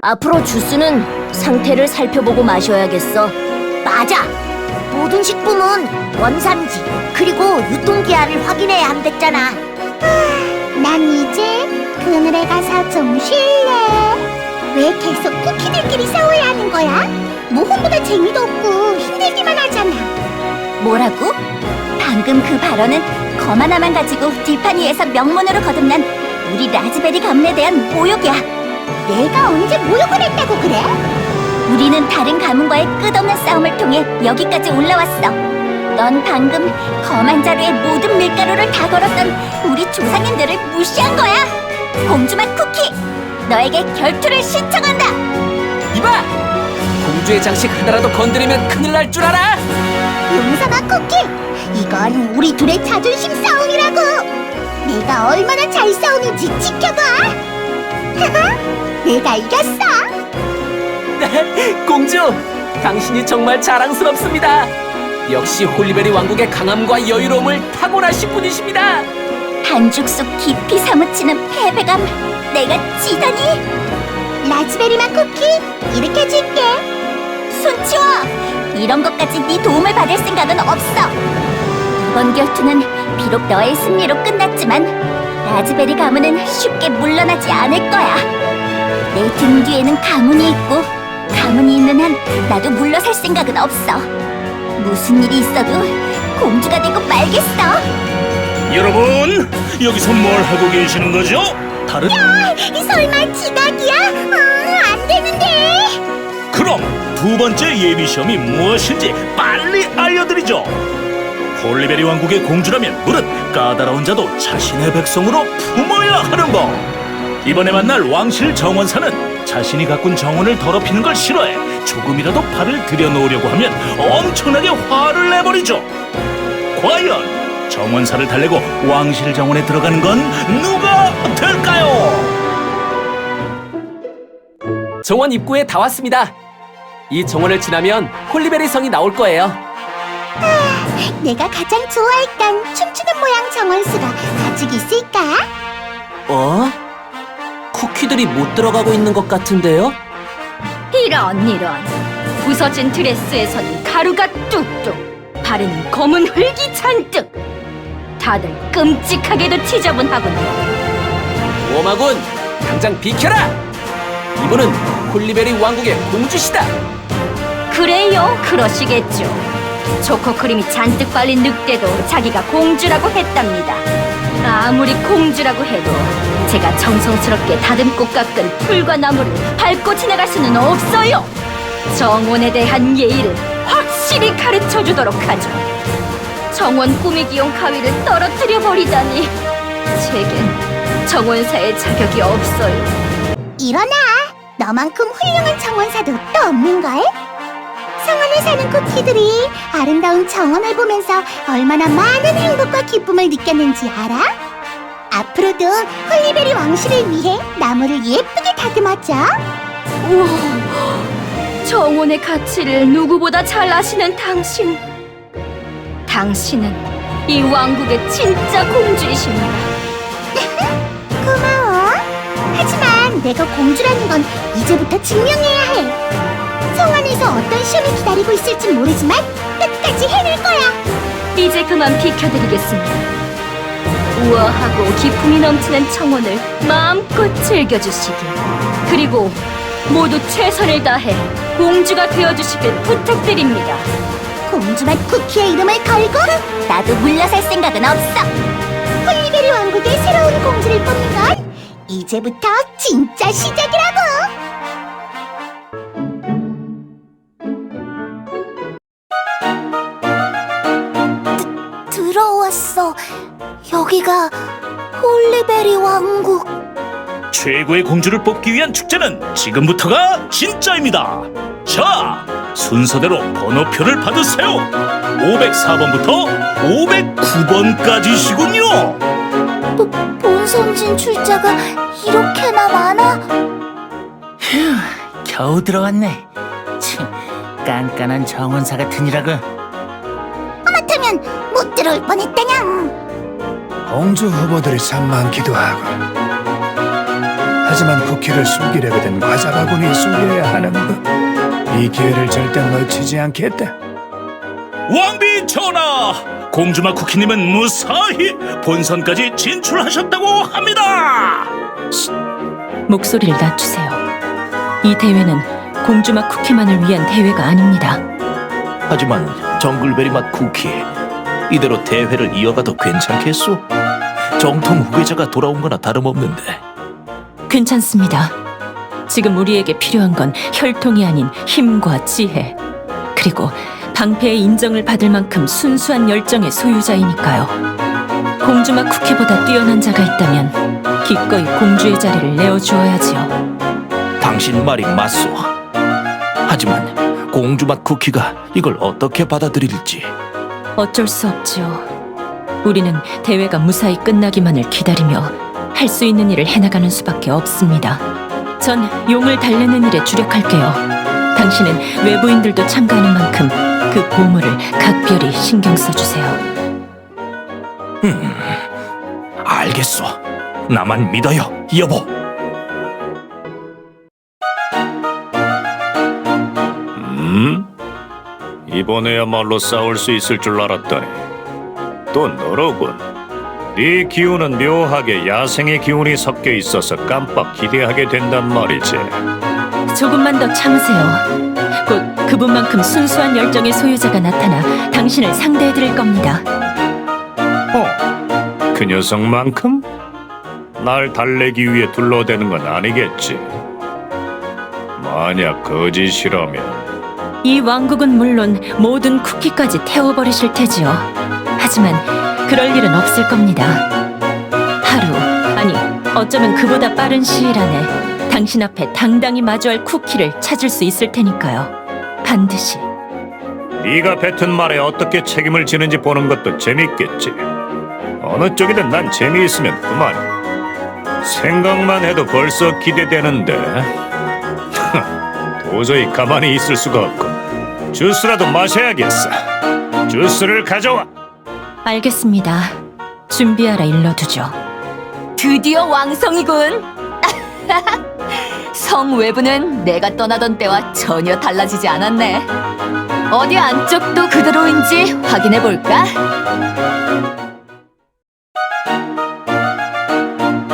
앞으로 주스는 상태를 살펴보고 마셔야겠어. 맞아. 모든 식품은 원산지 그리고 유통기한을 확인해야 한댔잖아. 난 이제 그늘에 가서 좀 쉴래. 왜 계속 쿠키들끼리 싸워야 하는 거야? 모험보다 재미도 없고 힘들기만 하잖아. 뭐라고? 방금 그 발언은 검 하나만 가지고 딜파니에서 명문으로 거듭난 우리 라즈베리 가문에 대한 모욕이야. 내가 언제 모욕을 했다고 그래? 우리는 다른 가문과의 끝없는 싸움을 통해 여기까지 올라왔어. 넌 방금 검한 자루에 모든 밀가루를 다 걸었던 우리 조상님들을 무시한 거야. 공주맛 쿠키, 너에게 결투를 신청한다. 이봐! 공주의 장식 하나라도 건드리면 큰일 날 줄 알아? 용서가 쿠키! 이건 우리 둘의 자존심 싸움이라고! 내가 얼마나 잘 싸우는지 지켜봐! 내가 이겼어! 공주! 당신이 정말 자랑스럽습니다. 역시 홀리베리 왕국의 강함과 여유로움을 타고나신 분이십니다. 반죽 속 깊이 사무치는 패배감, 내가 지다니? 라즈베리맛 쿠키 일으켜줄게. 손 치워! 이런 것까지 네 도움을 받을 생각은 없어. 이번 결투는 비록 너의 승리로 끝났지만 라즈베리 가문은 쉽게 물러나지 않을 거야. 내 등 뒤에는 가문이 있고 가문이 있는 한 나도 물러설 생각은 없어. 무슨 일이 있어도 공주가 되고 말겠어. 여러분, 여기서 뭘 하고 계시는 거죠? 다른? 설마 지각이야? 안 되는데. 그럼 두 번째 예비 시험이 무엇인지 빨리 알려드리죠. 홀리베리 왕국의 공주라면 물은 까다로운 자도 자신의 백성으로 품어야 하는 법. 이번에 만날 왕실 정원사는 자신이 가꾼 정원을 더럽히는 걸 싫어해 조금이라도 발을 들여놓으려고 하면 엄청나게 화를 내버리죠. 과연 정원사를 달래고 왕실 정원에 들어가는 건 누가 될까요? 정원 입구에 다 왔습니다. 이 정원을 지나면 홀리베리 성이 나올 거예요. 내가 가장 좋아했던 춤추는 모양 정원수가 아직 있을까? 어? 쿠키들이 못 들어가고 있는 것 같은데요? 이런 부서진 드레스에서는 가루가 뚝뚝, 발에는 검은 흙이 잔뜩. 다들 끔찍하게도 지저분하군요. 오마군, 당장 비켜라! 이분은 홀리베리 왕국의 공주시다! 그래요, 그러시겠죠. 초코크림이 잔뜩 발린 늑대도 자기가 공주라고 했답니다. 아무리 공주라고 해도 제가 정성스럽게 다듬고 깎은 풀과 나무를 밟고 지나갈 수는 없어요. 정원에 대한 예의를 확실히 가르쳐주도록 하죠. 정원 꾸미기용 가위를 떨어뜨려 버리다니, 제겐 정원사의 자격이 없어요. 일어나! 너만큼 훌륭한 정원사도 또 없는걸? 성원에 사는 쿠키들이 아름다운 정원을 보면서 얼마나 많은 행복과 기쁨을 느꼈는지 알아? 앞으로도 홀리베리 왕실을 위해 나무를 예쁘게 다듬어줘. 우와, 정원의 가치를 누구보다 잘 아시는 당신. 당신은 이 왕국의 진짜 공주이십니다. 고마워. 하지만 내가 공주라는 건 이제부터 증명해야 해. 성안에서 어떤 시험이 기다리고 있을진 모르지만 끝까지 해낼 거야. 이제 그만 비켜드리겠습니다. 우아하고 기품이 넘치는 청혼을 마음껏 즐겨주시길, 그리고 모두 최선을 다해 공주가 되어주시길 부탁드립니다. 공주맛 쿠키의 이름을 걸고 나도 물러설 생각은 없어. 홀리베리 왕국의 새로운 공주를 뽑는 건 이제부터 진짜 시작이라고. 들어왔어. 여기가 홀리베리 왕국. 최고의 공주를 뽑기 위한 축제는 지금부터가 진짜입니다. 자, 순서대로 번호표를 받으세요. 504번부터 509번까지시군요. 본선진 출자가 이렇게나 많아? 겨우 들어왔네. 참, 깐깐한 정원사 같은 이라고. 하마터면 못 들어올 뻔했다냥. 공주 후보들이 참 많기도 하고. 하지만 쿠키를 숨기려게 된 과자바구니에 숨겨야 하는 법. 이 기회를 절대 놓치지 않겠다. 왕비 전하, 공주마 쿠키님은 무사히 본선까지 진출하셨다고 합니다. 목소리를 낮추세요. 이 대회는 공주맛 쿠키만을 위한 대회가 아닙니다. 하지만 정글베리 맛 쿠키, 이대로 대회를 이어가도 괜찮겠소? 정통 후계자가 돌아온 거나 다름없는데. 괜찮습니다. 지금 우리에게 필요한 건 혈통이 아닌 힘과 지혜, 그리고 방패의 인정을 받을 만큼 순수한 열정의 소유자이니까요. 공주맛 쿠키보다 뛰어난 자가 있다면 기꺼이 공주의 자리를 내어주어야지요. 당신 말이 맞소. 하지만 공주맛 쿠키가 이걸 어떻게 받아들일지. 어쩔 수 없지요. 우리는 대회가 무사히 끝나기만을 기다리며 할 수 있는 일을 해나가는 수밖에 없습니다. 전 용을 달래는 일에 주력할게요. 당신은 외부인들도 참가하는 만큼 그 보물을 각별히 신경 써주세요. 알겠소. 나만 믿어요, 여보. 이번에야말로 싸울 수 있을 줄 알았더니 또 너로군. 네 기운은 묘하게 야생의 기운이 섞여 있어서 깜빡 기대하게 된단 말이지. 조금만 더 참으세요. 곧 그분만큼 순수한 열정의 소유자가 나타나 당신을 상대해드릴 겁니다. 그 녀석만큼? 날 달래기 위해 둘러대는 건 아니겠지. 만약 거짓이라면 이 왕국은 물론 모든 쿠키까지 태워버리실 테지요. 하지만 그럴 일은 없을 겁니다. 하루, 아니 어쩌면 그보다 빠른 시일 안에 당신 앞에 당당히 마주할 쿠키를 찾을 수 있을 테니까요. 반드시. 네가 뱉은 말에 어떻게 책임을 지는지 보는 것도 재밌겠지. 어느 쪽이든 난 재미있으면 그만. 생각만 해도 벌써 기대되는데. 도저히 가만히 있을 수가 없고 주스라도 마셔야겠어. 주스를 가져와. 알겠습니다. 준비하라 일러두죠. 드디어 왕성이군. 성 외부는 내가 떠나던 때와 전혀 달라지지 않았네. 어디 안쪽도 그대로인지 확인해 볼까?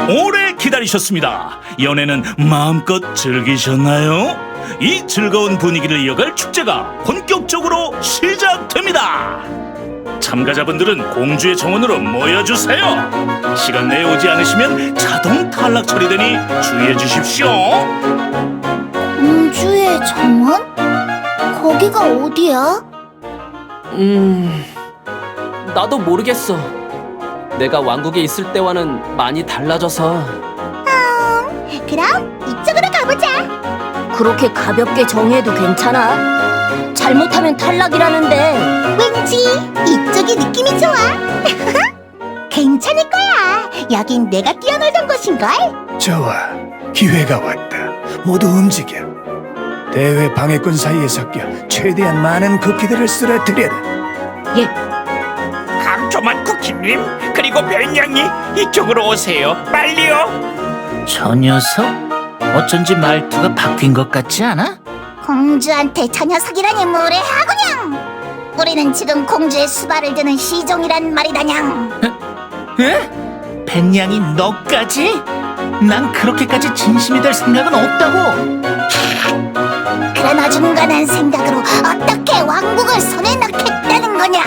오래 기다리셨습니다. 연애는 마음껏 즐기셨나요? 이 즐거운 분위기를 이어갈 축제가 본격적으로 시작됩니다. 참가자분들은 공주의 정원으로 모여주세요. 시간 내에 오지 않으시면 자동 탈락 처리되니 주의해 주십시오. 공주의 정원? 거기가 어디야? 나도 모르겠어. 내가 왕국에 있을 때와는 많이 달라져서. 그럼 이쪽으로 가보자. 그렇게 가볍게 정해도 괜찮아? 잘못하면 탈락이라는데. 왠지 이쪽이 느낌이 좋아. 괜찮을 거야. 여긴 내가 뛰어놀던 곳인걸. 좋아, 기회가 왔다. 모두 움직여. 대회 방해꾼 사이에 섞여 최대한 많은 쿠키들을 쓰러뜨려라. 감초맛 쿠키님, 그리고 별냥이 이쪽으로 오세요. 빨리요. 저 녀석? 어쩐지 말투가 바뀐 것 같지 않아? 공주한테 저 녀석이라니 무례하구냥. 우리는 지금 공주의 수발을 드는 시종이란 말이다냥. 에? 백냥이 너까지? 난 그렇게까지 진심이 될 생각은 없다고. 그런 어중간한 생각으로 어떻게 왕국을 손에 넣겠다는 거냐.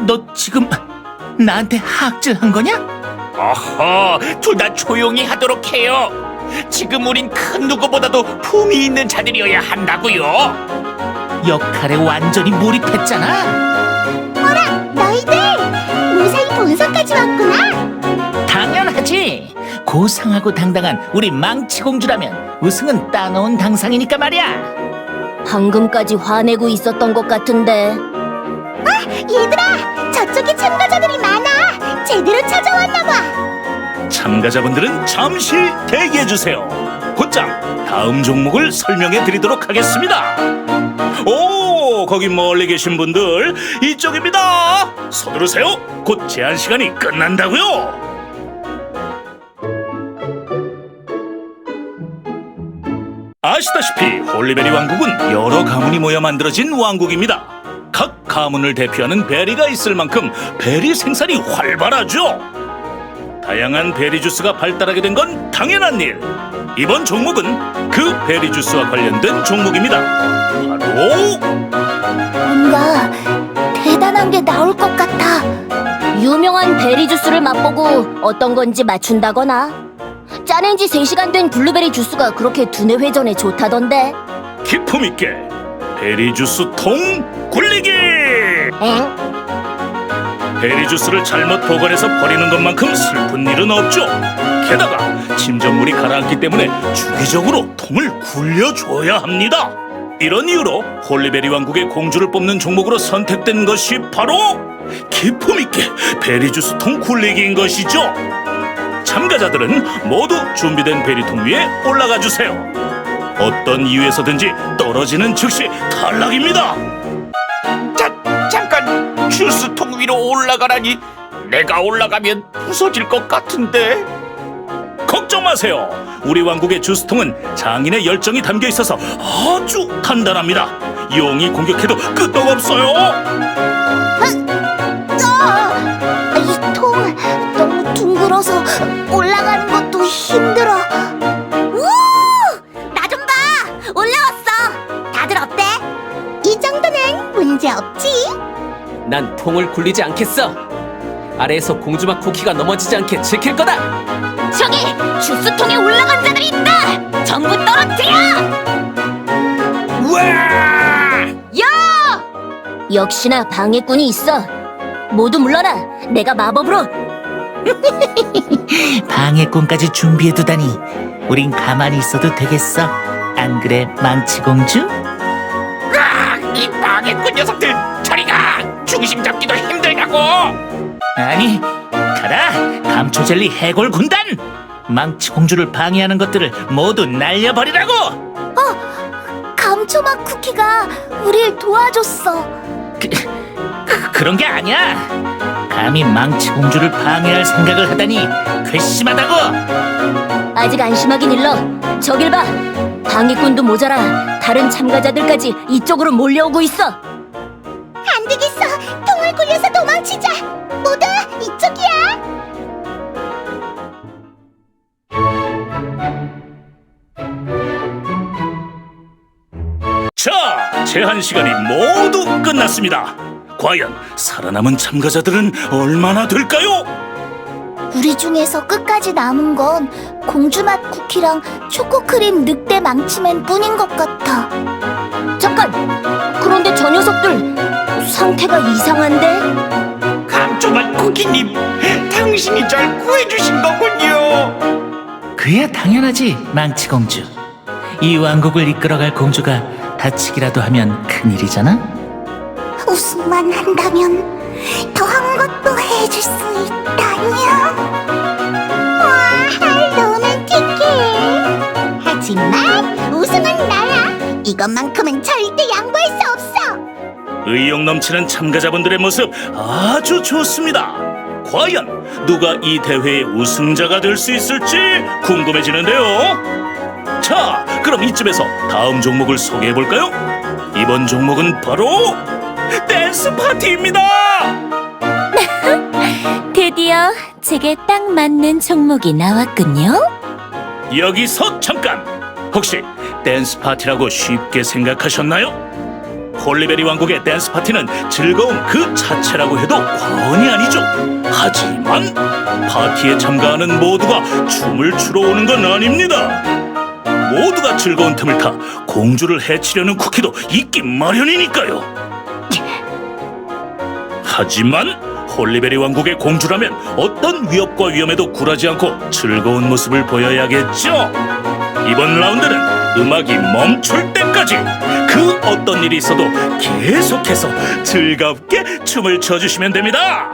너 지금 나한테 하악질한 거냐? 어허, 둘 다 조용히 하도록 해요. 지금 우린 큰 누구보다도 품이 있는 자들이어야 한다고요. 역할에 완전히 몰입했잖아. 너희들 무사히 본선까지 왔구나. 당연하지. 고상하고 당당한 우리 망치공주라면 우승은 따놓은 당상이니까 말이야. 방금까지 화내고 있었던 것 같은데. 얘들아, 저쪽에 참가자들이 많아. 제대로 찾아왔나 봐. 참가자분들은 잠시 대기해 주세요. 곧장 다음 종목을 설명해 드리도록 하겠습니다. 오, 거기 멀리 계신 분들 이쪽입니다. 서두르세요. 곧 제한 시간이 끝난다고요. 홀리베리 왕국은 여러 가문이 모여 만들어진 왕국입니다. 각 가문을 대표하는 베리가 있을 만큼 베리 생산이 활발하죠. 다양한 베리 주스가 발달하게 된 건 당연한 일. 이번 종목은 그 베리 주스와 관련된 종목입니다. 바로 뭔가 대단한 게 나올 것 같아. 유명한 베리 주스를 맛보고 어떤 건지 맞춘다거나 짜낸 지 3시간 된 블루베리 주스가 그렇게 두뇌 회전에 좋다던데. 기품 있게 베리 주스 통 굴리기! 엥? 베리 주스를 잘못 보관해서 버리는 것만큼 슬픈 일은 없죠. 게다가 침전물이 가라앉기 때문에 주기적으로 통을 굴려줘야 합니다. 이런 이유로 홀리베리 왕국의 공주를 뽑는 종목으로 선택된 것이 바로 기품 있게 베리 주스 통 굴리기인 것이죠. 참가자들은 모두 준비된 베리통 위에 올라가 주세요. 어떤 이유에서든지 떨어지는 즉시 탈락입니다. 잠깐 주스통 위로 올라가라니. 내가 올라가면 부서질 것 같은데. 걱정 마세요. 우리 왕국의 주스통은 장인의 열정이 담겨 있어서 아주 단단합니다. 용이 공격해도 끄떡없어요. 이 통 너무 둥글어서 올라가는 것도 힘들어. 나 좀 봐! 올라왔어! 다들 어때? 이 정도는 문제 없지. 난 통을 굴리지 않겠어. 아래에서 공주맛 쿠키가 넘어지지 않게 지킬 거다. 저기! 주스통에 올라간 자들이 있다! 전부 떨어뜨려! 야! 역시나 방해꾼이 있어. 모두 물러나. 내가 마법으로. 방해꾼까지 준비해두다니 우린 가만히 있어도 되겠어. 안 그래, 망치공주? 이 방해꾼 녀석들 저리 가. 중심 잡기도 힘들다고. 아니, 가라, 감초젤리 해골 군단! 망치공주를 방해하는 것들을 모두 날려버리라고! 감초맛 쿠키가 우릴 도와줬어. 그런 게 아니야. 감히 망치공주를 방해할 생각을 하다니 괘씸하다고. 아직 안심하긴 일러. 저길 봐. 방해꾼도 모자라 다른 참가자들까지 이쪽으로 몰려오고 있어. 안 되겠어. 통을 굴려서 도망치자. 모두 이쪽이야. 자, 제한 시간이 모두 끝났습니다. 과연 살아남은 참가자들은 얼마나 될까요? 우리 중에서 끝까지 남은 건 공주맛 쿠키랑 초코크림 늑대 망치맨 뿐인 것 같아. 잠깐! 그런데 저 녀석들 상태가 이상한데? 감초맛 쿠키님, 당신이 절 구해주신 거군요. 그야 당연하지, 망치공주. 이 왕국을 이끌어갈 공주가 다치기라도 하면 큰일이잖아. 우승만 한다면 더한 것도 해줄 수 있다냐? 와, 로맨틱해. 하지만 우승은 나야. 이것만큼은 절대 양보할 수 없어. 의욕 넘치는 참가자분들의 모습 아주 좋습니다. 과연 누가 이 대회의 우승자가 될 수 있을지 궁금해지는데요. 자, 그럼 이쯤에서 다음 종목을 소개해볼까요? 이번 종목은 바로 댄스 파티입니다. 드디어 제게 딱 맞는 종목이 나왔군요. 여기서 잠깐! 혹시 댄스 파티라고 쉽게 생각하셨나요? 홀리베리 왕국의 댄스 파티는 즐거움 그 자체라고 해도 과언이 아니죠. 하지만 파티에 참가하는 모두가 춤을 추러 오는 건 아닙니다. 모두가 즐거운 틈을 타 공주를 해치려는 쿠키도 있기 마련이니까요. 하지만 홀리베리 왕국의 공주라면 어떤 위협과 위험에도 굴하지 않고 즐거운 모습을 보여야겠죠. 이번 라운드는 음악이 멈출 때까지 그 어떤 일이 있어도 계속해서 즐겁게 춤을 춰주시면 됩니다.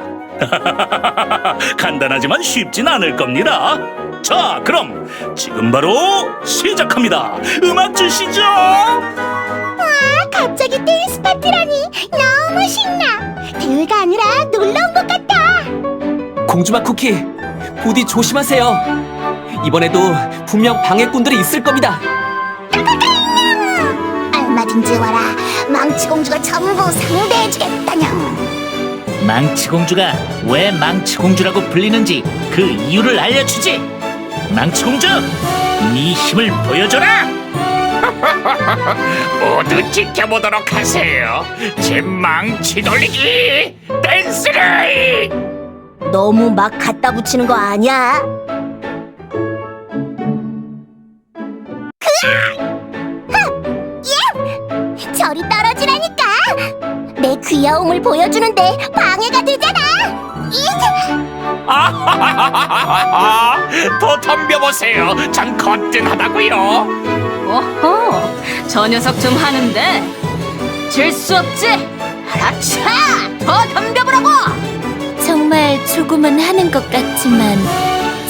간단하지만 쉽진 않을 겁니다. 자, 그럼 지금 바로 시작합니다. 음악 주시죠. 갑자기 댄스 파티라니 너무 신나. 대회가 아니라 놀러 온 것 같아. 공주맛 쿠키, 부디 조심하세요. 이번에도 분명 방해꾼들이 있을 겁니다. 이제 와라. 망치공주가 전부 상대해주겠다냥. 망치공주가 왜 망치공주라고 불리는지 그 이유를 알려주지. 망치공주, 네 힘을 보여줘라. 모두 지켜보도록 하세요. 제 망치 돌리기 댄스를. 너무 막 갖다 붙이는 거 아니야? 저리 떨어지라니까. 내 귀여움을 보여주는데 방해가 되잖아. 더 덤벼보세요. 전 거뜬하다고요. 오호, 저 녀석 좀 하는데 질 수 없지. 아차, 더 덤벼보라고. 정말 조금은 하는 것 같지만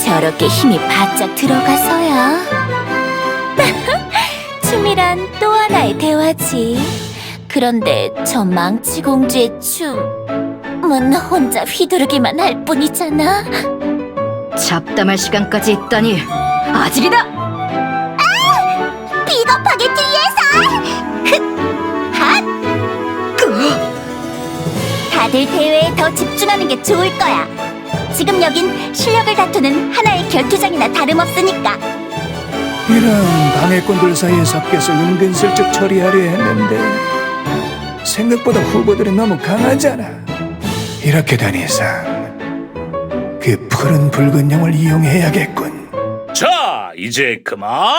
저렇게 힘이 바짝 들어가서야. 춤이란 또 하나의 대화지. 그런데 저 망치공주의 춤은 혼자 휘두르기만 할 뿐이잖아. 잡담할 시간까지 있다니 아직이다. 비겁하게 뒤에서. 다들 대회에 더 집중하는 게 좋을 거야. 지금 여긴 실력을 다투는 하나의 결투장이나 다름없으니까. 이런 방해꾼들 사이에 섞여서 은근슬쩍 처리하려 했는데 생각보다 후보들이 너무 강하잖아. 이렇게 된 이상 그 푸른 붉은 영을 이용해야겠군. 자, 이제 그만.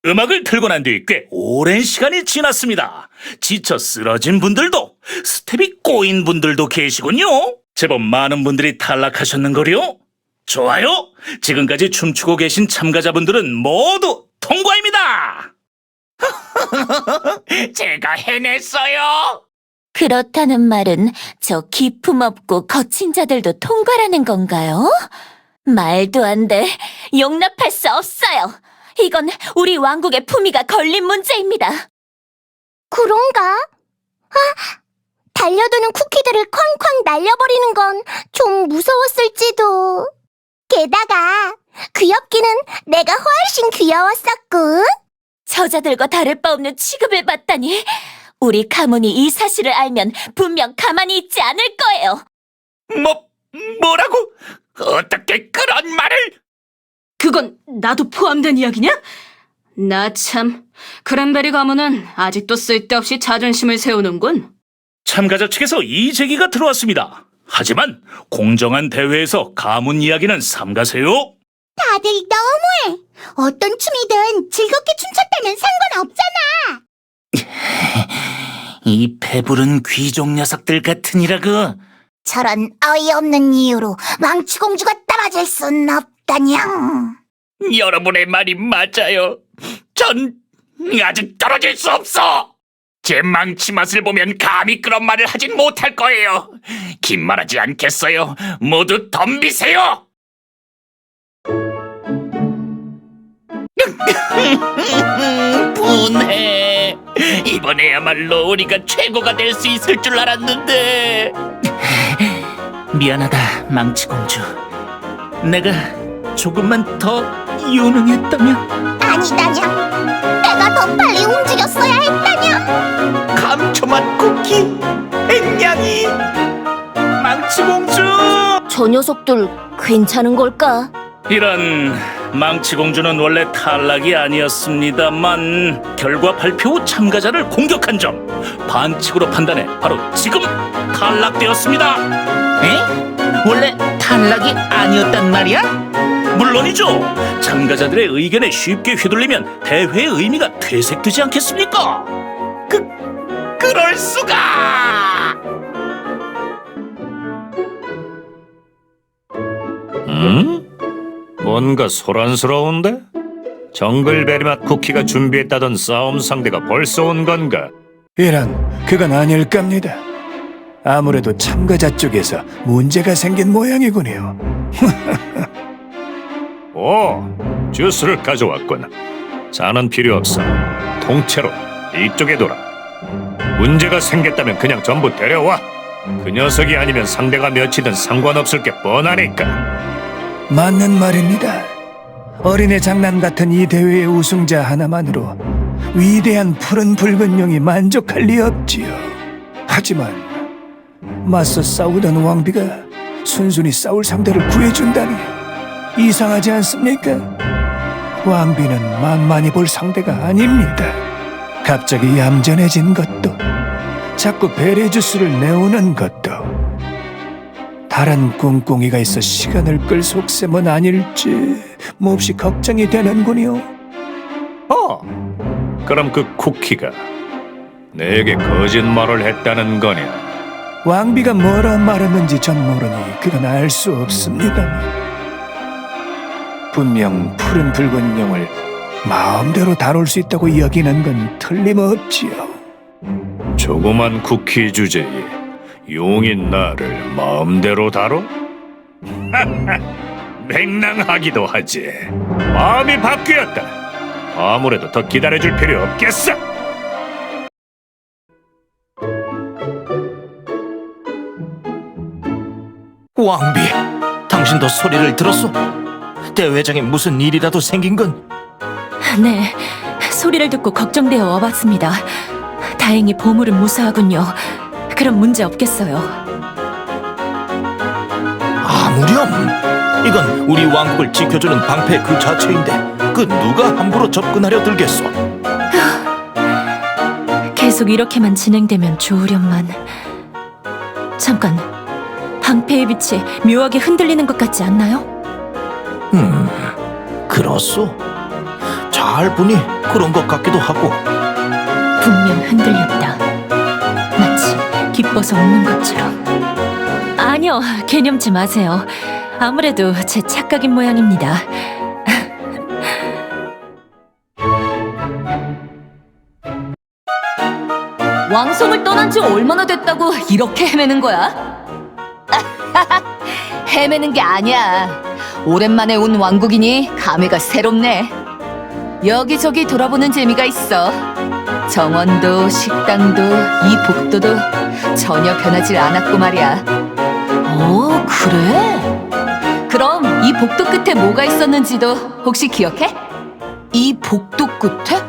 음악을 틀고 난 뒤 꽤 오랜 시간이 지났습니다. 지쳐 쓰러진 분들도, 스텝이 꼬인 분들도 계시군요. 제법 많은 분들이 탈락하셨는걸요? 좋아요. 지금까지 춤추고 계신 참가자분들은 모두 통과입니다. 제가 해냈어요. 그렇다는 말은 저 기품 없고 거친 자들도 통과라는 건가요? 말도 안 돼. 용납할 수 없어요. 이건 우리 왕국의 품위가 걸린 문제입니다. 그런가? 달려드는 쿠키들을 쾅쾅 날려버리는 건 좀 무서웠을지도. 게다가 귀엽기는 내가 훨씬 귀여웠었군. 저자들과 다를 바 없는 취급을 받다니. 우리 가문이 이 사실을 알면 분명 가만히 있지 않을 거예요. 뭐라고? 어떻게 그런 말을? 그건 나도 포함된 이야기냐? 나 참, 크랜베리 가문은 아직도 쓸데없이 자존심을 세우는군. 참가자 측에서 이 제기가 들어왔습니다. 하지만 공정한 대회에서 가문 이야기는 삼가세요. 다들 너무해. 어떤 춤이든 즐겁게 춤췄다면 상관없잖아. 이 배부른 귀족 녀석들 같으니라고. 저런 어이없는 이유로 망치공주가 떨어질 순 없다냥. 여러분의 말이 맞아요. 전 아직 떨어질 수 없어. 제 망치 맛을 보면 감히 그런 말을 하진 못할 거예요. 긴 말하지 않겠어요. 모두 덤비세요. 분해. 이번에야말로 우리가 최고가 될 수 있을 줄 알았는데. 미안하다, 망치공주. 내가 조금만 더 유능했다면. 아니다냥. 내가 더 빨리 움직였어야 했다냥. 감초맛 쿠키 앵냥이. 망치공주! 저 녀석들 괜찮은 걸까? 이런, 망치공주는 원래 탈락이 아니었습니다만 결과 발표 후 참가자를 공격한 점 반칙으로 판단해 바로 지금 탈락되었습니다. 에? 원래 탈락이 아니었단 말이야? 물론이죠. 참가자들의 의견에 쉽게 휘둘리면 대회의 의미가 퇴색되지 않겠습니까? 그럴 수가. 뭔가 소란스러운데? 정글베리맛 쿠키가 준비했다던 싸움 상대가 벌써 온 건가? 이런, 그건 아닐 겁니다. 아무래도 참가자 쪽에서 문제가 생긴 모양이군요. 오, 주스를 가져왔군. 잔은 필요 없어. 통째로 이쪽에 둬라. 문제가 생겼다면 그냥 전부 데려와. 그 녀석이 아니면 상대가 몇이든 상관없을 게 뻔하니까. 맞는 말입니다. 어린애 장난 같은 이 대회의 우승자 하나만으로 위대한 푸른 붉은 용이 만족할 리 없지요. 하지만 맞서 싸우던 왕비가 순순히 싸울 상대를 구해준다니 이상하지 않습니까? 왕비는 만만히 볼 상대가 아닙니다. 갑자기 얌전해진 것도, 자꾸 베레주스를 내오는 것도, 다른 꿍꿍이가 있어 시간을 끌 속셈은 아닐지 몹시 걱정이 되는군요. 그럼 그 쿠키가 내게 거짓말을 했다는 거냐? 왕비가 뭐라 말했는지 전 모르니 그건 알 수 없습니다만, 분명 푸른 붉은 용을 마음대로 다룰 수 있다고 여기는 건 틀림없지요. 조그만 쿠키 주제에 용인 나를 마음대로 다뤄? 맹랑하기도 하지. 마음이 바뀌었다. 아무래도 더 기다려줄 필요 없겠어. 왕비, 당신도 소리를 들었소? 대회장에 무슨 일이라도 생긴 건? 네, 소리를 듣고 걱정되어 와봤습니다. 다행히 보물은 무사하군요. 그럼 문제 없겠어요. 아무렴, 이건 우리 왕국을 지켜주는 방패 그 자체인데 그 누가 함부로 접근하려 들겠소? 계속 이렇게만 진행되면 좋으련만. 잠깐, 방패의 빛이 묘하게 흔들리는 것 같지 않나요? 그렇소. 잘 보니 그런 것 같기도 하고. 분명 흔들렸다. 마치 기뻐서 웃는 것처럼. 아니요, 개념치 마세요. 아무래도 제 착각인 모양입니다. 왕성을 떠난 지 얼마나 됐다고 이렇게 헤매는 거야? 헤매는 게 아니야. 오랜만에 온 왕국이니 감회가 새롭네. 여기저기 돌아보는 재미가 있어. 정원도 식당도 이 복도도 전혀 변하지 않았고 말이야. 오, 그래? 그럼 이 복도 끝에 뭐가 있었는지도 혹시 기억해? 이 복도 끝에?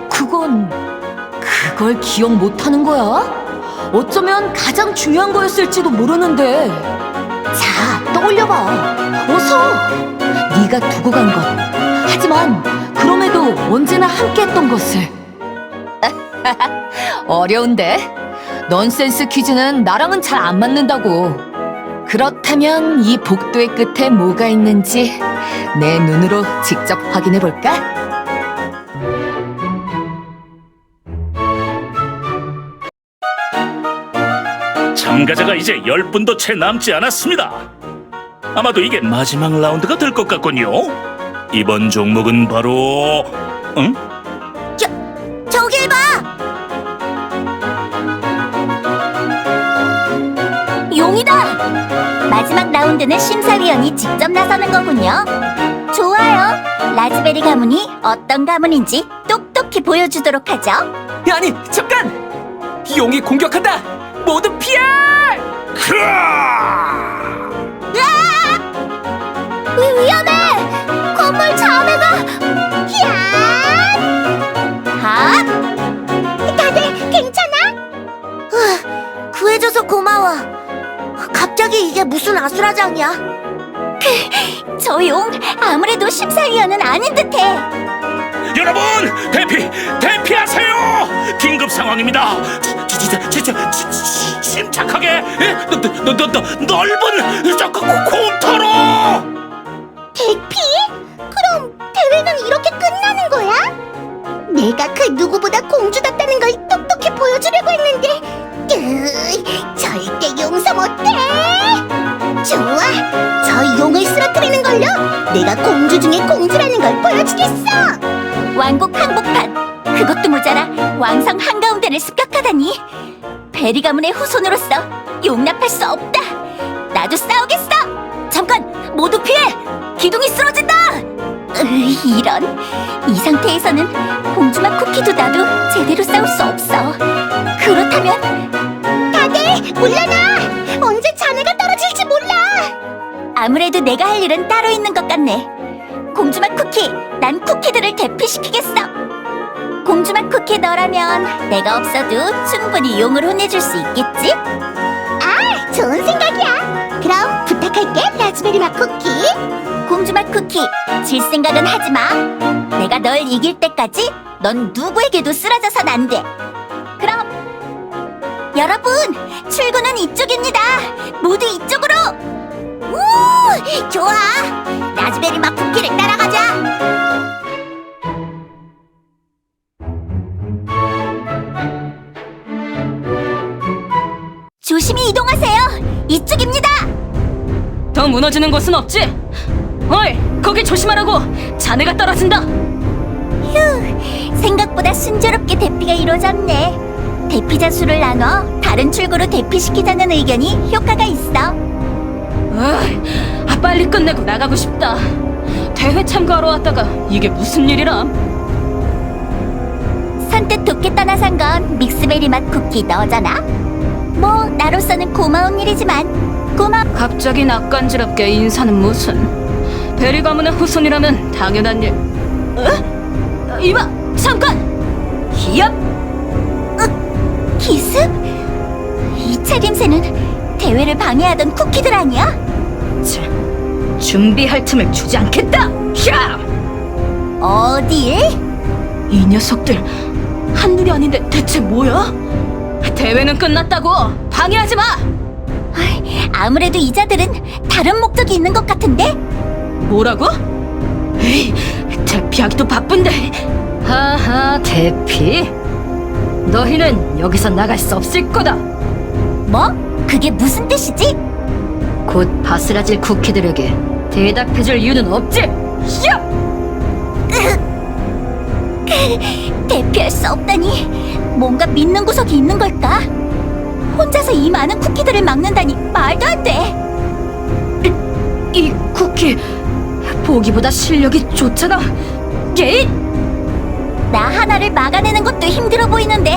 그걸 기억 못하는 거야? 어쩌면 가장 중요한 거였을지도 모르는데. 자, 떠올려봐. 어서. 네가 두고 간 것. 하지만 그럼에도 언제나 함께했던 것을. 어려운데? 넌센스 퀴즈는 나랑은 잘 안 맞는다고. 그렇다면 이 복도의 끝에 뭐가 있는지 내 눈으로 직접 확인해 볼까? 참가자가 이제 10분도 채 남지 않았습니다. 아마도 이게 마지막 라운드가 될 것 같군요. 이번 종목은 바로... 응? 저길 봐! 용이다! 마지막 라운드는 심사위원이 직접 나서는 거군요. 좋아요. 라즈베리 가문이 어떤 가문인지 똑똑히 보여주도록 하죠. 아니, 잠깐! 용이 공격한다! 모두 피해! 위험해! 건물 자매가! 야! 다들 괜찮아? 구해줘서 고마워. 갑자기 이게 무슨 아수라장이야? 저 용 아무래도 심사위원은 아닌 듯해. 여러분! 대피하세요! 긴급 상황입니다. 침착하게 넓은 공터로! 대피? 그럼 대회는 이렇게 끝나는 거야? 내가 그 누구보다 공주답다는 걸 똑똑히 보여주려고 했는데 절대 용서 못해! 좋아! 저 용을 쓰러뜨리는 걸로 내가 공주 중에 공주라는 걸 보여주겠어! 왕국 항복판. 그것도 모자라 왕성 한가운데를 습격하다니. 베리 가문의 후손으로서 용납할 수 없다. 나도 싸우겠어. 잠깐, 모두 피해. 기둥이 쓰러진다. 이런. 이 상태에서는 공주맛 쿠키도 나도 제대로 싸울 수 없어. 그렇다면 다들 물러나! 언제 자네가 떨어질지 몰라! 아무래도 내가 할 일은 따로 있는 것 같네. 공주 공주맛 쿠키, 난 쿠키들을 대피시키겠어. 공주맛 쿠키 너라면 내가 없어도 충분히 용을 혼내줄 수 있겠지? 아, 좋은 생각이야. 그럼 부탁할게, 라즈베리 맛 쿠키. 공주맛 쿠키, 질 생각은 하지 마. 내가 널 이길 때까지 넌 누구에게도 쓰러져선 안 돼. 그럼 여러분, 출구는 이쪽입니다. 모두 이쪽으로. 오, 좋아. 라즈베리 맛 쿠키를 따라가자. 조심히 이동하세요. 이쪽입니다. 더 무너지는 곳은 없지? 어이, 거기 조심하라고! 자네가 떨어진다! 휴, 생각보다 순조롭게 대피가 이루어졌네. 대피자 수를 나눠 다른 출구로 대피시키자는 의견이 효과가 있어. 빨리 끝내고 나가고 싶다. 대회 참가하러 왔다가 이게 무슨 일이람? 선뜻 돕게 떠나선 건 믹스베리 맛 쿠키 너잖아. 뭐 나로서는 고마운 일이지만 갑자기 낯간지럽게 인사는 무슨? 베리 가문의 후손이라면 당연한 일. 이봐, 잠깐! 히압! 기습? 이 책임새는 대회를 방해하던 쿠키들 아니야? 준비할 틈을 주지 않겠다! 히압! 어딜? 이 녀석들 한둘이 아닌데 대체 뭐야? 대회는 끝났다고! 방해하지 마! 아무래도 이자들은 다른 목적이 있는 것 같은데? 뭐라고? 에이, 대피하기도 바쁜데. 하하, 대피? 너희는 여기서 나갈 수 없을 거다. 뭐? 그게 무슨 뜻이지? 곧 바스라질 쿠키들에게 대답해줄 이유는 없지. 야! 대피할 수 없다니 뭔가 믿는 구석이 있는 걸까? 혼자서 이 많은 쿠키들을 막는다니 말도 안 돼. 이 쿠키 보기보다 실력이 좋잖아. 게잇! 나 하나를 막아내는 것도 힘들어 보이는데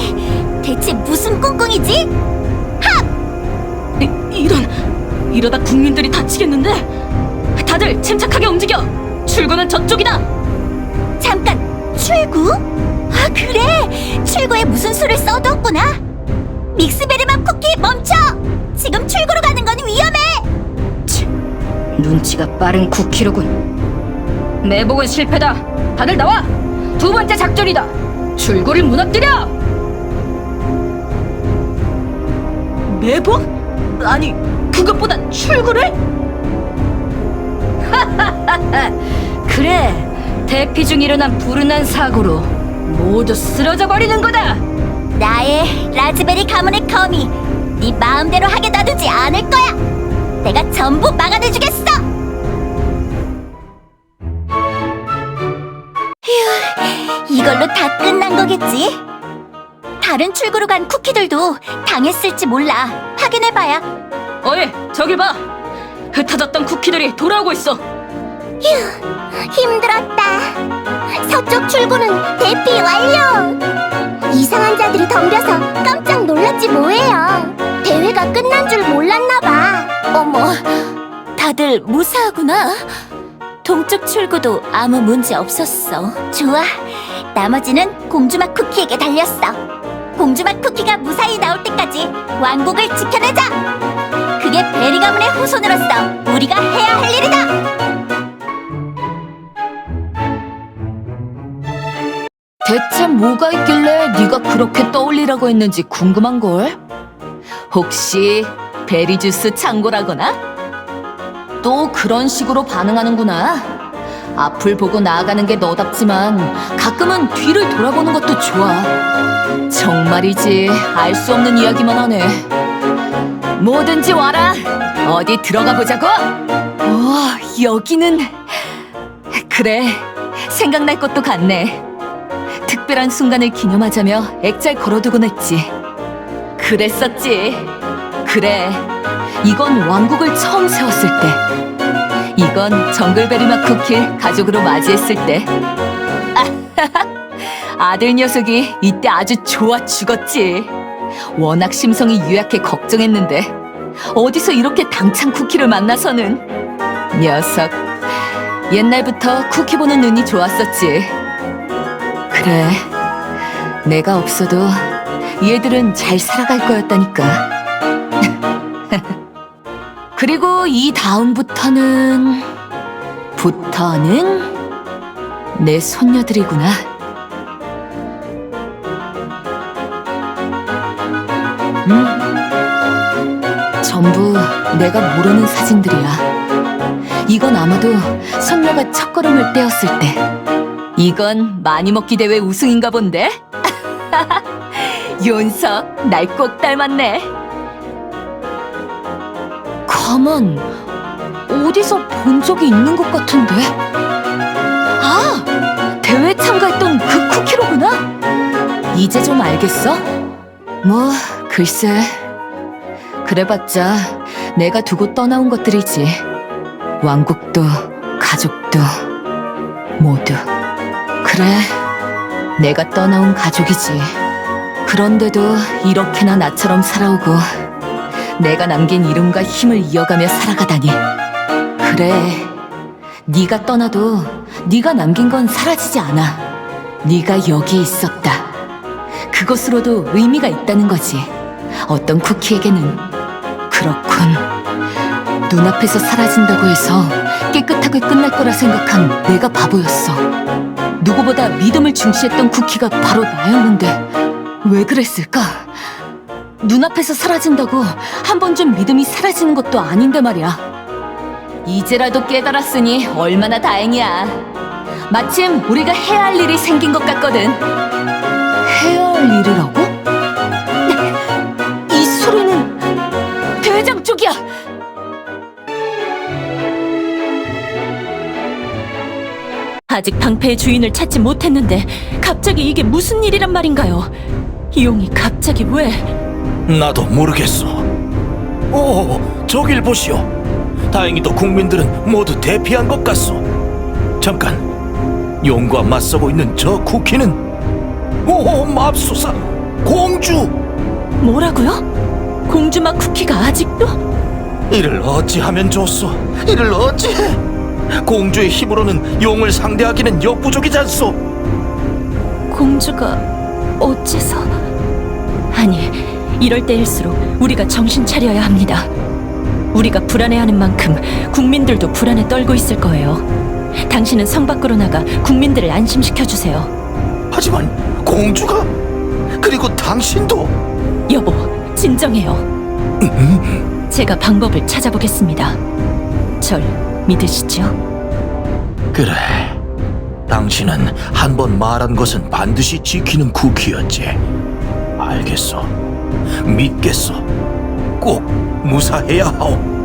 대체 무슨 꿍꿍이지? 이러다 국민들이 다치겠는데? 다들 침착하게 움직여. 출구는 저쪽이다. 잠깐, 출구? 아 그래, 출구에 무슨 수를 써두었구나. 믹스베리 맛 쿠키 멈춰! 지금 출구로 가는 건 위험해! 눈치가 빠른 쿠키로군. 매복은 실패다. 다들 나와. 두 번째 작전이다. 출구를 무너뜨려. 매복? 아니, 그것보다 출구를? 그래, 대피 중 일어난 불운한 사고로 모두 쓰러져 버리는 거다. 나의 라즈베리 가문의 거미 네 마음대로 하게 놔두지 않을 거야. 내가 전부 막아내주겠어. 휴, 이걸로 다 끝난 거겠지? 다른 출구로 간 쿠키들도 당했을지 몰라. 확인해봐야. 어이, 저길 봐. 흩어졌던 쿠키들이 돌아오고 있어. 휴, 힘들었다. 서쪽 출구는 대피 완료. 이상한 자들이 덤벼서 깜짝 놀랐지 뭐예요. 대회가 끝난 줄 몰랐나 봐. 어머, 다들 무사하구나. 동쪽 출구도 아무 문제 없었어. 좋아, 나머지는 공주맛 쿠키에게 달렸어. 공주맛 쿠키가 무사히 나올 때까지 왕국을 지켜내자. 그게 베리 가문의 후손으로서 우리가 해야 할 일이다. 대체 뭐가 있길래 네가 그렇게 떠올리라고 했는지 궁금한걸? 혹시 베리주스 창고라거나? 또 그런 식으로 반응하는구나. 앞을 보고 나아가는 게 너답지만 가끔은 뒤를 돌아보는 것도 좋아. 정말이지 알 수 없는 이야기만 하네. 뭐든지 와라. 어디 들어가 보자고. 우와, 여기는... 그래, 생각날 것도 같네. 특별한 순간을 기념하자며 액자에 걸어두곤 했지. 그랬었지. 그래, 이건 왕국을 처음 세웠을 때, 이건 정글베리맛 쿠키를 가족으로 맞이했을 때. 아들 녀석이 이때 아주 좋아 죽었지. 워낙 심성이 유약해 걱정했는데 어디서 이렇게 당찬 쿠키를 만나서는. 녀석 옛날부터 쿠키 보는 눈이 좋았었지. 그래, 내가 없어도 얘들은 잘 살아갈 거였다니까. 그리고 이 다음부터는 내 손녀들이구나. 전부 내가 모르는 사진들이야. 이건 아마도 손녀가 첫걸음을 떼었을 때. 이건 많이 먹기 대회 우승인가 본데? 윤석, 날 꼭 닮았네. 가만, 어디서 본 적이 있는 것 같은데? 아! 대회 참가했던 그 쿠키로구나? 이제 좀 알겠어? 뭐, 글쎄. 그래봤자 내가 두고 떠나온 것들이지. 왕국도, 가족도, 모두. 그래, 내가 떠나온 가족이지. 그런데도 이렇게나 나처럼 살아오고 내가 남긴 이름과 힘을 이어가며 살아가다니. 그래, 네가 떠나도 네가 남긴 건 사라지지 않아. 네가 여기 있었다. 그것으로도 의미가 있다는 거지. 어떤 쿠키에게는. 그렇군. 눈앞에서 사라진다고 해서 깨끗하게 끝날 거라 생각한 내가 바보였어. 누구보다 믿음을 중시했던 쿠키가 바로 나였는데 왜 그랬을까? 눈앞에서 사라진다고 한 번쯤 믿음이 사라지는 것도 아닌데 말이야. 이제라도 깨달았으니 얼마나 다행이야. 마침 우리가 해야 할 일이 생긴 것 같거든. 해야 할 일이라고? 이 소리는 대장 쪽이야. 아직 방패의 주인을 찾지 못했는데 갑자기 이게 무슨 일이란 말인가요? 용이 갑자기 왜? 나도 모르겠어. 오, 저길 보시오. 다행히도 국민들은 모두 대피한 것 같소. 잠깐, 용과 맞서고 있는 저 쿠키는 오, 맙소사, 공주! 뭐라고요? 공주막 쿠키가 아직도? 이를 어찌하면 좋소? 이를 어찌해? 공주의 힘으로는 용을 상대하기는 역부족이지 않소? 공주가 어째서? 아니, 이럴 때일수록 우리가 정신 차려야 합니다. 우리가 불안해하는 만큼 국민들도 불안에 떨고 있을 거예요. 당신은 성 밖으로 나가 국민들을 안심시켜주세요. 하지만 공주가? 그리고 당신도? 여보, 진정해요. 제가 방법을 찾아보겠습니다. 절 믿으시죠? 그래, 당신은 한 번 말한 것은 반드시 지키는 쿠키였지. 알겠어, 믿겠어. 꼭 무사해야 하오.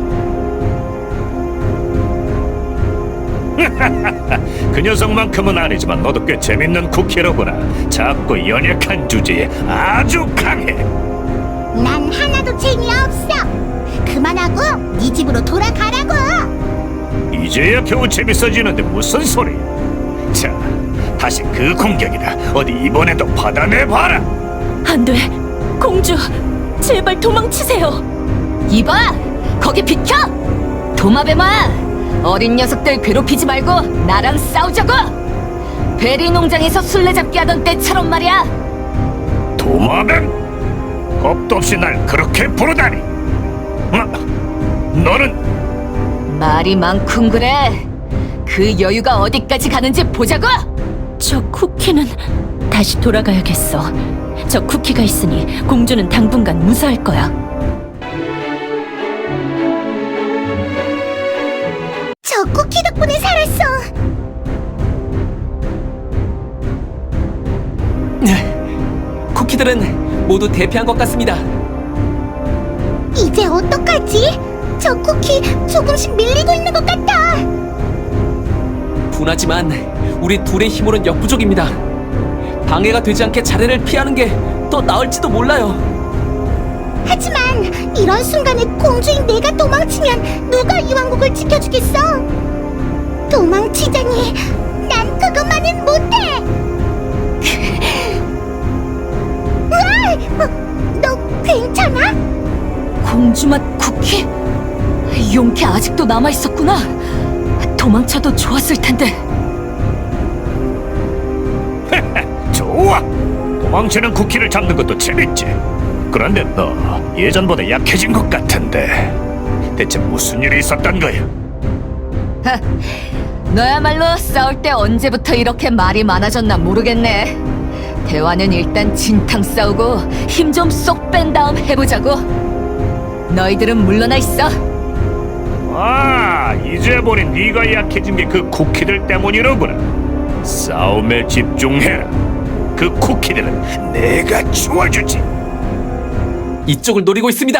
그 녀석만큼은 아니지만 너도 꽤 재밌는 쿠키로구나. 작고 연약한 주제에 아주 강해. 난 하나도 재미없어. 그만하고 네 집으로 돌아가라고. 이제야 겨우 재밌어지는데 무슨 소리? 자, 다시 그 공격이다. 어디 이번에도 받아내봐라. 안 돼, 공주, 제발 도망치세요. 이봐! 거기 비켜! 도마뱀아! 어린 녀석들 괴롭히지 말고 나랑 싸우자고! 베리 농장에서 술래잡기 하던 때처럼 말이야! 도마뱀? 겁도 없이 날 그렇게 부르다니! 너는 말이 많군 그래! 그 여유가 어디까지 가는지 보자고! 저 쿠키는 다시 돌아가야겠어. 저 쿠키가 있으니 공주는 당분간 무사할 거야. 저 쿠키 덕분에 살았어. 쿠키들은 모두 대피한 것 같습니다. 이제 어떡하지? 저 쿠키 조금씩 밀리고 있는 것 같아. 분하지만 우리 둘의 힘으로는 역부족입니다. 방해가 되지 않게 자리를 피하는 게 더 나을지도 몰라요. 하지만 이런 순간에 공주인 내가 도망치면 누가 이 왕국을 지켜주겠어? 도망치자니 난 그것만은 못해. 으아! 너 괜찮아? 공주맛 쿠키? 용케 아직도 남아있었구나. 도망쳐도 좋았을 텐데. 좋아. 도망치는 쿠키를 잡는 것도 재밌지. 그런데 너 예전보다 약해진 것 같은데 대체 무슨 일이 있었던 거야? 너야말로 싸울 때 언제부터 이렇게 말이 많아졌나 모르겠네. 대화는 일단 진탕 싸우고 힘 좀 쏙 뺀 다음 해보자고. 너희들은 물러나 있어. 아, 이제 보니 네가 약해진 게 그 쿠키들 때문이로구나. 싸움에 집중해라. 그 쿠키들은 내가 주워주지. 이쪽을 노리고 있습니다.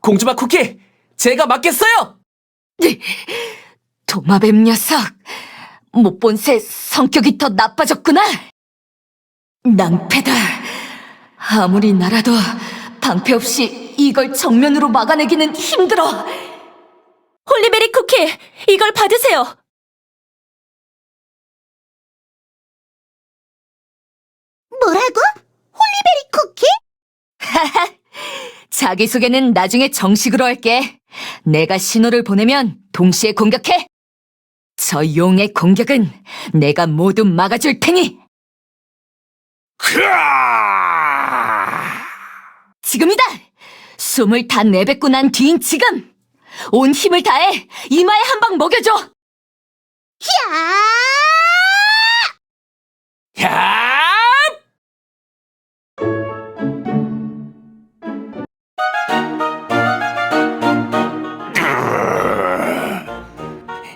공주마 쿠키, 제가 맡겠어요. 도마뱀 녀석, 못 본 새 성격이 더 나빠졌구나. 낭패다. 아무리 날아도 방패 없이 이걸 정면으로 막아내기는 힘들어. 홀리베리 쿠키, 이걸 받으세요. 뭐라고? 홀리베리 쿠키? 자기소개는 나중에 정식으로 할게. 내가 신호를 보내면 동시에 공격해. 저 용의 공격은 내가 모두 막아줄 테니. 지금이다! 숨을 다 내뱉고 난 뒤인 지금! 온 힘을 다해 이마에 한 방 먹여줘! 야!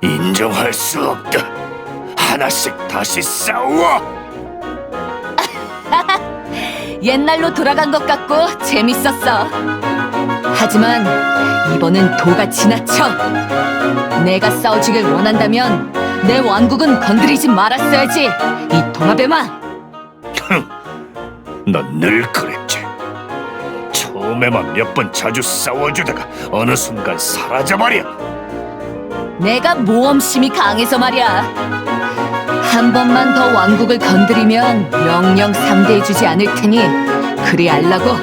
인정할 수 없다. 하나씩 다시 싸워. 옛날로 돌아간 것 같고 재밌었어. 하지만 이번은 도가 지나쳐. 내가 싸워주길 원한다면 내 왕국은 건드리지 말았어야지, 이 도마뱀아. 넌 늘 그랬지. 처음에만 몇 번 자주 싸워주다가 어느 순간 사라져버려. 내가 모험심이 강해서 말이야. 한 번만 더 왕국을 건드리면 영영 상대해주지 않을 테니 그리 알라고.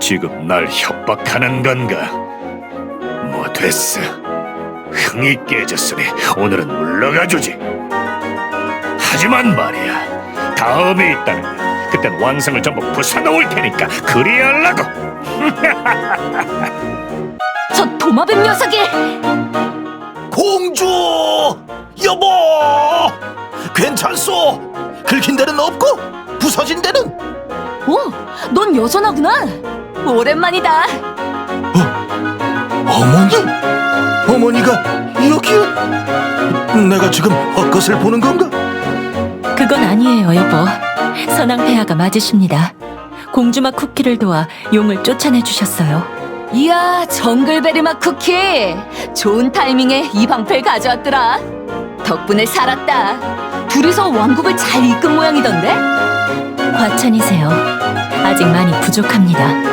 지금 날 협박하는 건가? 뭐 됐어. 흥이 깨졌으니 오늘은 물러가주지. 하지만 말이야, 다음이 있다는 거야. 그땐 왕성을 전부 부숴놓을 테니까 그리 알라고. 저 도마뱀 녀석이! 공주! 여보! 괜찮소? 긁힌 데는 없고 부서진 데는? 넌 여전하구나. 오랜만이다. 어머니? 어머니가 여기에? 내가 지금 헛것을 보는 건가? 그건 아니에요, 여보. 선왕폐하가 맞으십니다. 공주마 쿠키를 도와 용을 쫓아내 주셨어요. 이야, 정글베리맛 쿠키. 좋은 타이밍에 이 방패를 가져왔더라. 덕분에 살았다. 둘이서 왕국을 잘 이끈 모양이던데? 과찬이세요. 아직 많이 부족합니다.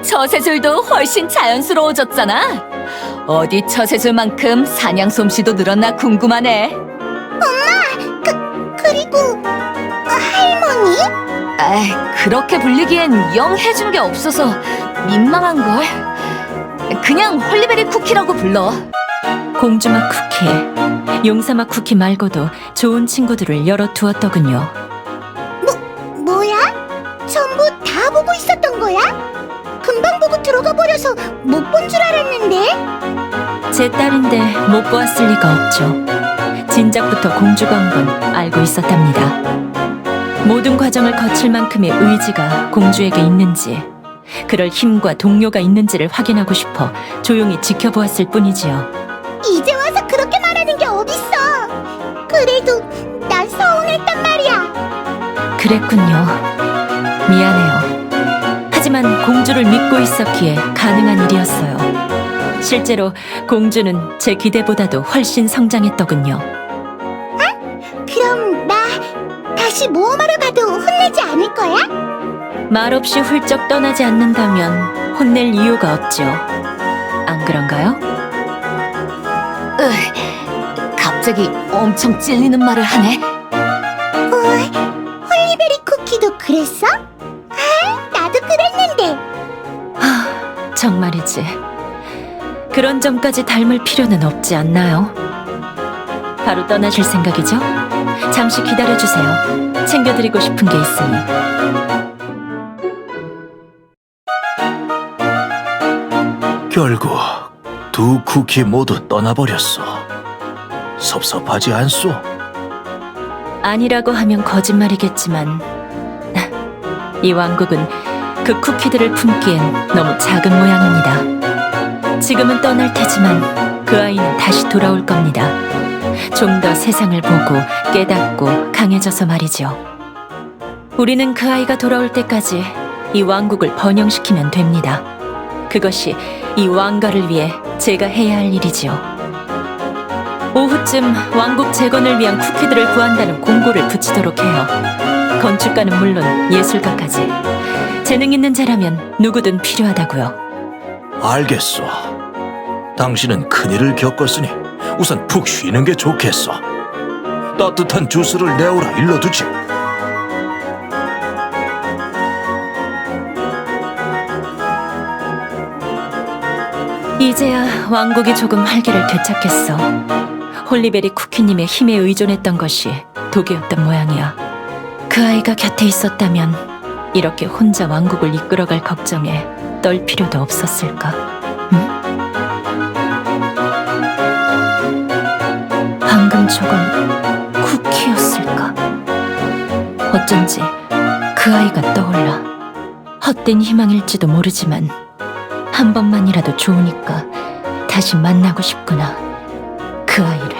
처세술도 훨씬 자연스러워졌잖아. 어디 처세술만큼 사냥 솜씨도 늘었나 궁금하네. 그리고 할머니? 에이, 그렇게 불리기엔 영 해준 게 없어서 민망한걸. 그냥 홀리베리 쿠키라고 불러. 공주마 쿠키, 용사마 쿠키 말고도 좋은 친구들을 여러 두었더군요. 뭐야? 전부 다 보고 있었던 거야? 금방 보고 들어가 버려서 못 본 줄 알았는데. 제 딸인데 못 보았을 리가 없죠. 진작부터 공주가 온 건 알고 있었답니다. 모든 과정을 거칠 만큼의 의지가 공주에게 있는지, 그럴 힘과 동료가 있는지를 확인하고 싶어 조용히 지켜보았을 뿐이지요. 이제 와서 그렇게 말하는 게 어딨어. 그래도 난 서운했단 말이야. 그랬군요. 미안해요. 하지만 공주를 믿고 있었기에 가능한 일이었어요. 실제로 공주는 제 기대보다도 훨씬 성장했더군요. 그럼 나 다시 모험하러 가도 혼내지 않을 거야? 말없이 훌쩍 떠나지 않는다면 혼낼 이유가 없죠. 안 그런가요? 갑자기 엄청 찔리는 말을 하네. 홀리베리 쿠키도 그랬어? 아, 나도 그랬는데. 정말이지. 그런 점까지 닮을 필요는 없지 않나요? 바로 떠나실 생각이죠? 잠시 기다려주세요. 챙겨드리고 싶은 게 있으니. 결국 두 쿠키 모두 떠나버렸어. 섭섭하지 않소? 아니라고 하면 거짓말이겠지만 이 왕국은 그 쿠키들을 품기엔 너무 작은 모양입니다. 지금은 떠날 테지만 그 아이는 다시 돌아올 겁니다. 좀 더 세상을 보고 깨닫고 강해져서 말이죠. 우리는 그 아이가 돌아올 때까지 이 왕국을 번영시키면 됩니다. 그것이 이 왕가를 위해 제가 해야 할 일이지요. 오후쯤 왕국 재건을 위한 쿠키들을 구한다는 공고를 붙이도록 해요. 건축가는 물론 예술가까지. 재능 있는 자라면 누구든 필요하다고요. 알겠소. 당신은 큰일을 겪었으니 우선 푹 쉬는 게 좋겠어. 따뜻한 주스를 내오라 일러두지. 이제야 왕국이 조금 활기를 되찾겠어. 홀리베리 쿠키님의 힘에 의존했던 것이 독이었던 모양이야. 그 아이가 곁에 있었다면 이렇게 혼자 왕국을 이끌어갈 걱정에 떨 필요도 없었을까? 응? 방금 저건 쿠키였을까? 어쩐지 그 아이가 떠올라. 헛된 희망일지도 모르지만 한 번만이라도 좋으니까 다시 만나고 싶구나. 그 아이를.